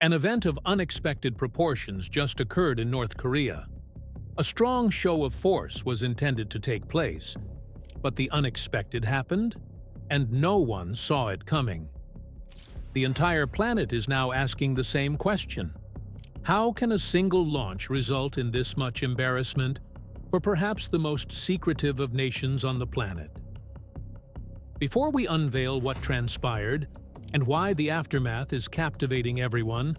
An event of unexpected proportions just occurred in North Korea. A strong show of force was intended to take place, but the unexpected happened, and no one saw it coming. The entire planet is now asking the same question. How can a single launch result in this much embarrassment for perhaps the most secretive of nations on the planet? Before we unveil what transpired and why the aftermath is captivating everyone,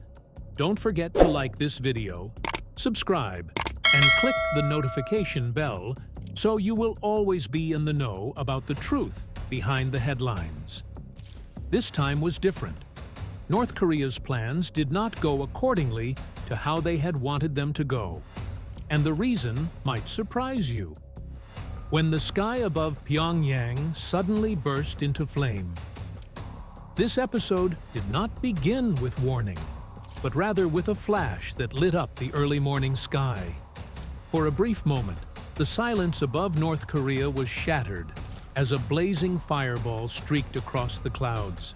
don't forget to like this video, subscribe, and click the notification bell so you will always be in the know about the truth behind the headlines. This time was different. North Korea's plans did not go accordingly to how they had wanted them to go. And the reason might surprise you. When the sky above Pyongyang suddenly burst into flame. This episode did not begin with warning, but rather with a flash that lit up the early morning sky. For a brief moment, the silence above North Korea was shattered as a blazing fireball streaked across the clouds.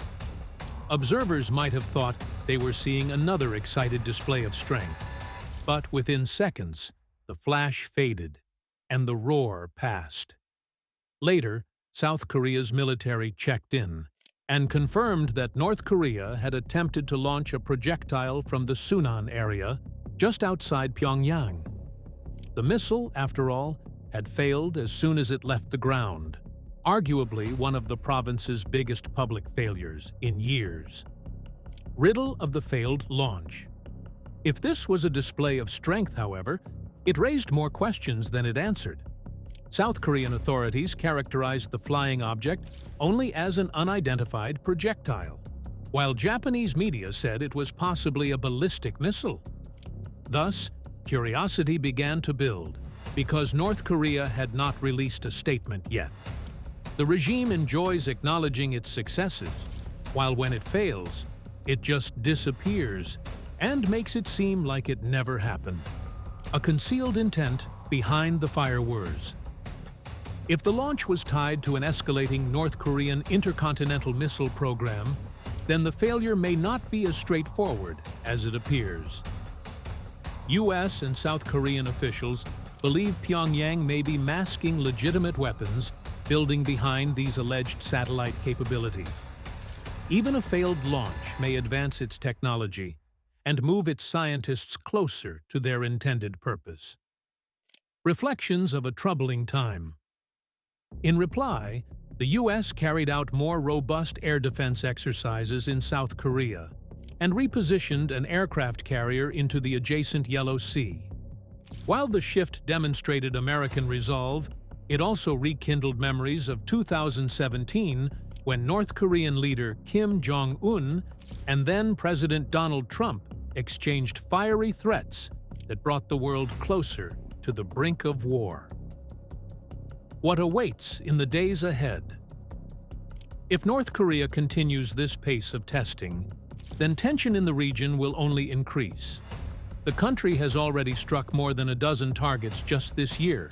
Observers might have thought they were seeing another excited display of strength, but within seconds, the flash faded and the roar passed. Later, South Korea's military checked in and confirmed that North Korea had attempted to launch a projectile from the Sunan area just outside Pyongyang. The missile, after all, had failed as soon as it left the ground, arguably one of the province's biggest public failures in years. Riddle of the failed launch. If this was a display of strength, however, it raised more questions than it answered. South Korean authorities characterized the flying object only as an unidentified projectile, while Japanese media said it was possibly a ballistic missile. Thus, curiosity began to build, because North Korea had not released a statement yet. The regime enjoys acknowledging its successes, while when it fails, it just disappears and makes it seem like it never happened. A concealed intent behind the fireworks. If the launch was tied to an escalating North Korean intercontinental missile program, then the failure may not be as straightforward as it appears. US and South Korean officials believe Pyongyang may be masking legitimate weapons building behind these alleged satellite capabilities. Even a failed launch may advance its technology and move its scientists closer to their intended purpose. Reflections of a troubling time. In reply, the U.S. carried out more robust air defense exercises in South Korea and repositioned an aircraft carrier into the adjacent Yellow Sea. While the shift demonstrated American resolve, it also rekindled memories of 2017 when North Korean leader Kim Jong-un and then President Donald Trump exchanged fiery threats that brought the world closer to the brink of war. What awaits in the days ahead? If North Korea continues this pace of testing, then tension in the region will only increase. The country has already struck more than a dozen targets just this year,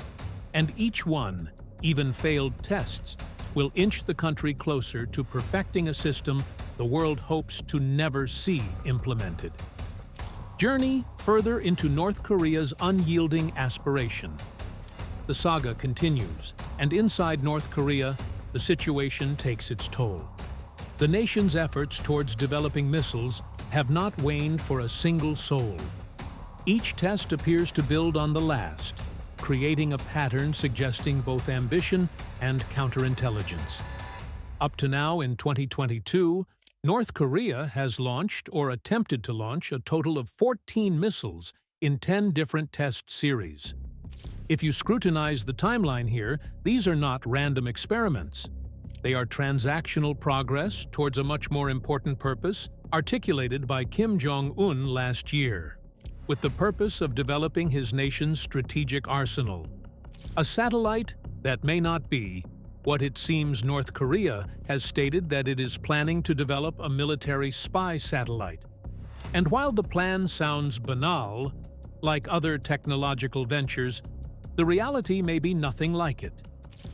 and each one, even failed tests, will inch the country closer to perfecting a system the world hopes to never see implemented. Journey further into North Korea's unyielding aspiration. The saga continues, and inside North Korea, the situation takes its toll. The nation's efforts towards developing missiles have not waned for a single soul. Each test appears to build on the last, creating a pattern suggesting both ambition and counterintelligence. Up to now in 2022, North Korea has launched or attempted to launch a total of 14 missiles in 10 different test series. If you scrutinize the timeline here, these are not random experiments. They are transactional progress towards a much more important purpose articulated by Kim Jong-un last year, with the purpose of developing his nation's strategic arsenal. A satellite that may not be what it seems. North Korea has stated that it is planning to develop a military spy satellite. And while the plan sounds banal, like other technological ventures, the reality may be nothing like it.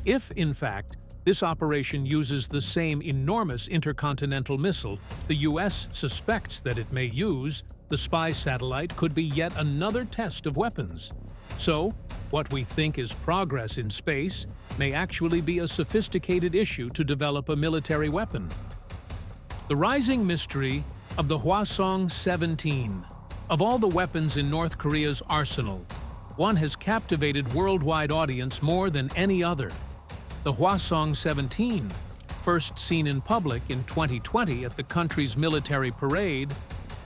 If, in fact, This operation uses the same enormous intercontinental missile the US suspects that it may use. The spy satellite could be yet another test of weapons. So, what we think is progress in space may actually be a sophisticated issue to develop a military weapon. The rising mystery of the Hwasong-17. Of all the weapons in North Korea's arsenal, one has captivated worldwide audience more than any other. The Hwasong-17, first seen in public in 2020 at the country's military parade,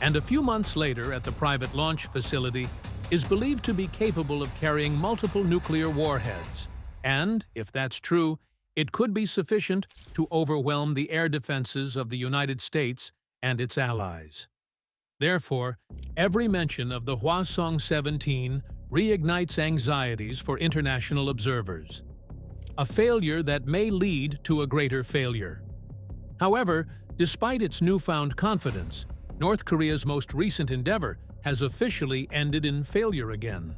and a few months later at the private launch facility, is believed to be capable of carrying multiple nuclear warheads. And, if that's true, it could be sufficient to overwhelm the air defenses of the United States and its allies. Therefore, every mention of the Hwasong-17 reignites anxieties for international observers. A failure that may lead to a greater failure. However, despite its newfound confidence, North Korea's most recent endeavor has officially ended in failure again.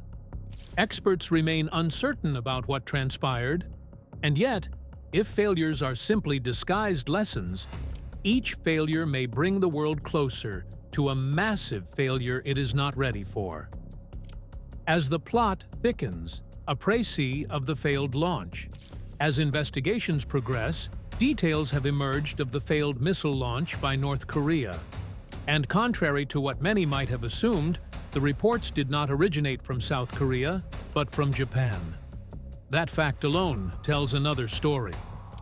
Experts remain uncertain about what transpired, and yet, if failures are simply disguised lessons, each failure may bring the world closer to a massive failure it is not ready for. As the plot thickens, a précis of the failed launch. As investigations progress, details have emerged of the failed missile launch by North Korea. And contrary to what many might have assumed, the reports did not originate from South Korea, but from Japan. That fact alone tells another story.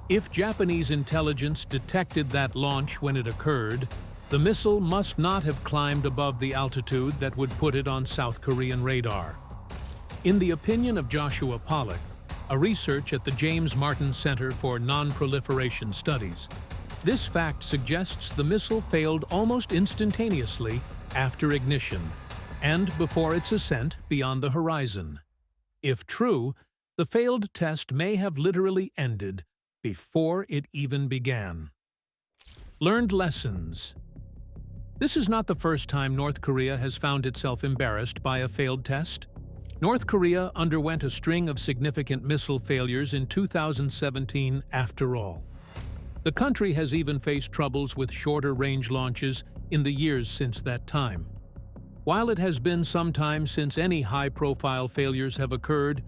If Japanese intelligence detected that launch when it occurred, the missile must not have climbed above the altitude that would put it on South Korean radar. In the opinion of Joshua Pollack, a researcher at the James Martin Center for Non-Proliferation Studies, this fact suggests the missile failed almost instantaneously after ignition and before its ascent beyond the horizon. If true, the failed test may have literally ended before it even began. Learned lessons. This is not the first time North Korea has found itself embarrassed by a failed test. North Korea underwent a string of significant missile failures in 2017 after all. The country has even faced troubles with shorter-range launches in the years since that time. While it has been some time since any high-profile failures have occurred,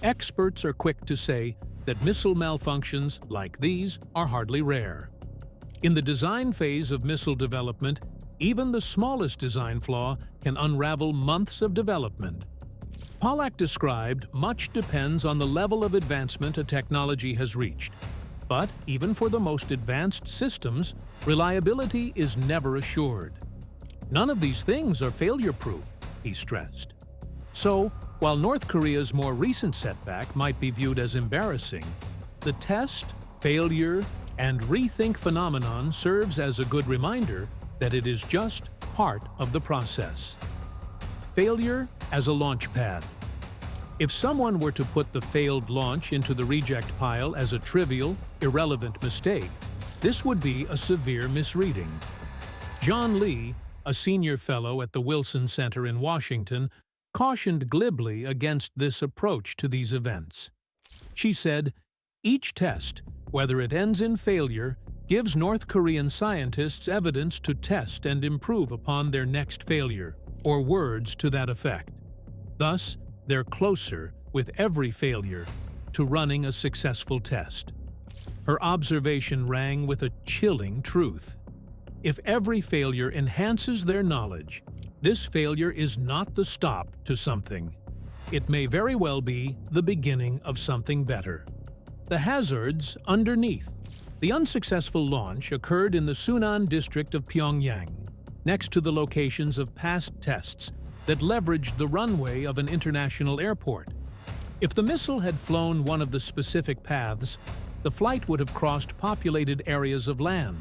experts are quick to say that missile malfunctions like these are hardly rare. In the design phase of missile development, even the smallest design flaw can unravel months of development. Pollack described much depends on the level of advancement a technology has reached. But even for the most advanced systems, reliability is never assured. None of these things are failure-proof, he stressed. So, while North Korea's more recent setback might be viewed as embarrassing, the test, failure, and rethink phenomenon serves as a good reminder that it is just part of the process. Failure as a launch pad. If someone were to put the failed launch into the reject pile as a trivial, irrelevant mistake, this would be a severe misreading. John Lee, a senior fellow at the Wilson Center in Washington, cautioned glibly against this approach to these events. She said, "Each test, whether it ends in failure, gives North Korean scientists evidence to test and improve upon their next failure," or words to that effect. Thus, they're closer, with every failure, to running a successful test. Her observation rang with a chilling truth. If every failure enhances their knowledge, this failure is not the stop to something. It may very well be the beginning of something better. The hazards underneath. The unsuccessful launch occurred in the Sunan district of Pyongyang, next to the locations of past tests that leveraged the runway of an international airport. If the missile had flown one of the specific paths, the flight would have crossed populated areas of land,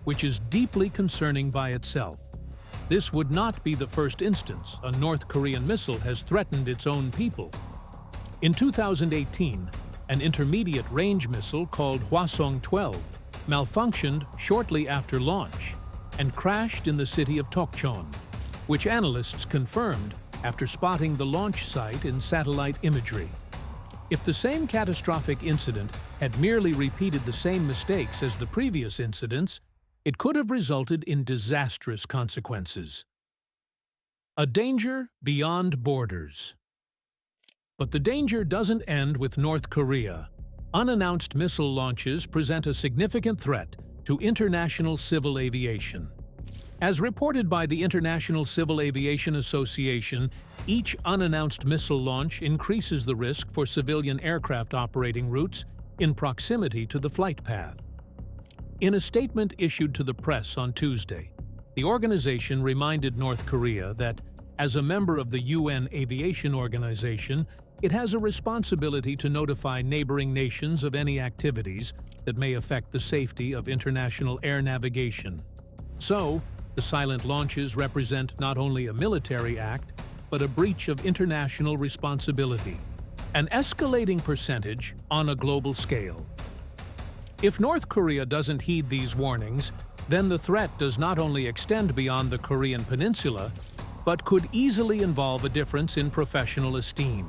which is deeply concerning by itself. This would not be the first instance a North Korean missile has threatened its own people. In 2018, an intermediate-range missile called Hwasong-12 malfunctioned shortly after launch and crashed in the city of Tokchon, which analysts confirmed after spotting the launch site in satellite imagery. If the same catastrophic incident had merely repeated the same mistakes as the previous incidents, it could have resulted in disastrous consequences. A danger beyond borders. But the danger doesn't end with North Korea. Unannounced missile launches present a significant threat to international civil aviation. As reported by the International Civil Aviation Association, each unannounced missile launch increases the risk for civilian aircraft operating routes in proximity to the flight path. In a statement issued to the press on Tuesday, the organization reminded North Korea that, as a member of the UN Aviation Organization, it has a responsibility to notify neighboring nations of any activities that may affect the safety of international air navigation. So, the silent launches represent not only a military act, but a breach of international responsibility, an escalating percentage on a global scale. If North Korea doesn't heed these warnings, then the threat does not only extend beyond the Korean peninsula, but could easily involve a difference in professional esteem.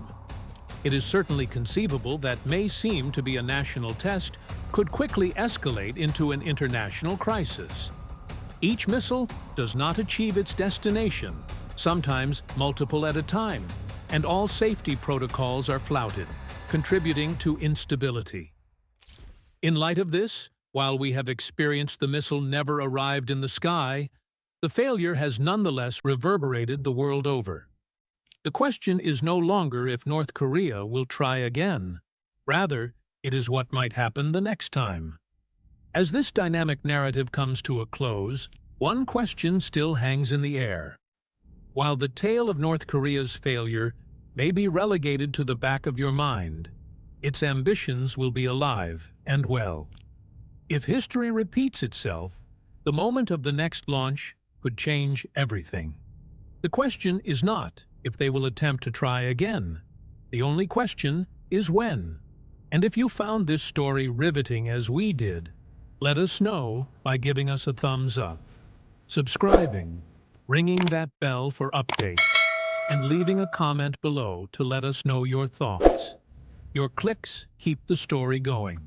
It is certainly conceivable that may seem to be a national test could quickly escalate into an international crisis. Each missile does not achieve its destination, sometimes multiple at a time, and all safety protocols are flouted, contributing to instability. In light of this, while we have experienced the missile never arrived in the sky, the failure has nonetheless reverberated the world over. The question is no longer if North Korea will try again. Rather, it is what might happen the next time. As this dynamic narrative comes to a close, one question still hangs in the air. While the tale of North Korea's failure may be relegated to the back of your mind, its ambitions will be alive and well. If history repeats itself, the moment of the next launch could change everything. The question is not if they will attempt to try again. The only question is when. And if you found this story riveting as we did, let us know by giving us a thumbs up, subscribing, ringing that bell for updates, and leaving a comment below to let us know your thoughts. Your clicks keep the story going.